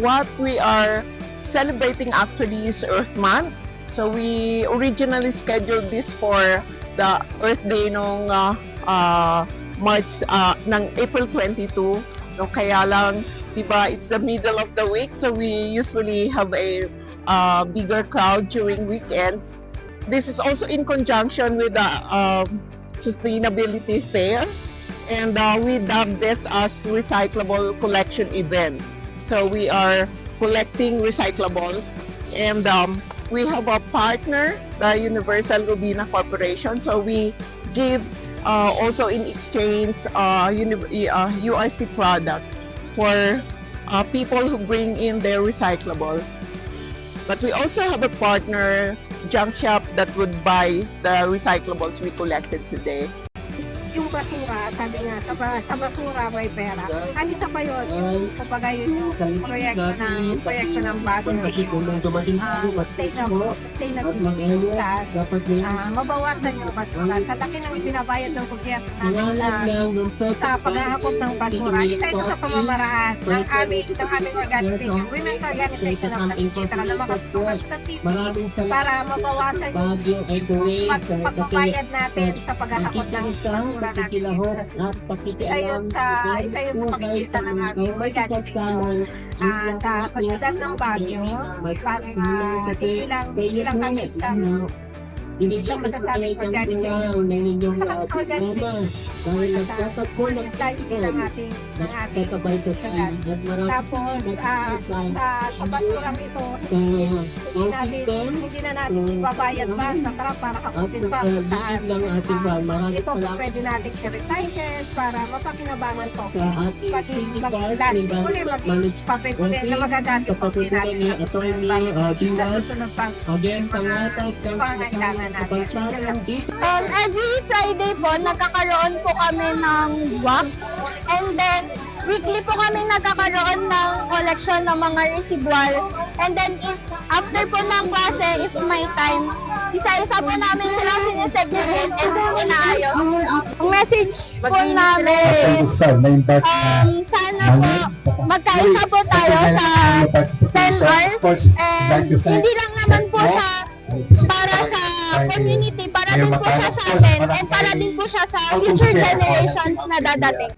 what we are celebrating actually is Earth Month. So we originally scheduled this for the Earth Day nung March ng April 22. So kaya lang, diba, it's the middle of the week, so we usually have a bigger crowd during weekends. This is also in conjunction with the sustainability fair, and we dubbed this as recyclable collection event. So we are collecting recyclables, and we have a partner, the Universal Robina Corporation. So we give also in exchange URC product for people who bring in their recyclables. But we also have a partner junk shop that would buy the recyclables we collected today. Yung basura, sabi nga, sa basura may pera. Ang isa pa yun, yung kapag yung proyekto ng bago sustainability, mabawasan yung basura. Sa laki ng binabayad ng gobyerno namin sa paghahakot ng basura, isa ito sa pamamaraan ng aming organization, Women's Organization of Nakikita na makatulong sa city para mabawasan yung pagbabayad natin sa paghahakot ng basura. Isa yun sa pakikita ng aming organization sa pasyudad ng Baguio para hindi lang kami isang masasabing organization sa organization ng ating tapos sa basurang ito hindi na natin ibabayad pa sa trap para kakutin pa saan ito pwede natin i-recycle para mapakinabangan po pati mag-plastic ulit mag-papel ulit na magagamit po natin sa susunod pang pangailangan natin. Every Friday po, nagkakaroon po kami ng wax, and then weekly po kami nagkakaroon ng collection ng mga residual, and then if after po ng klase, if may time, isa-isa po namin silang sinesegregate and then inaayos. Ang message po namin, sana po magkaisa po tayo sa 10 hours, and hindi lang naman po siya para sa community, para din po siya sa atin, and para din po siya sa future generations na dadating.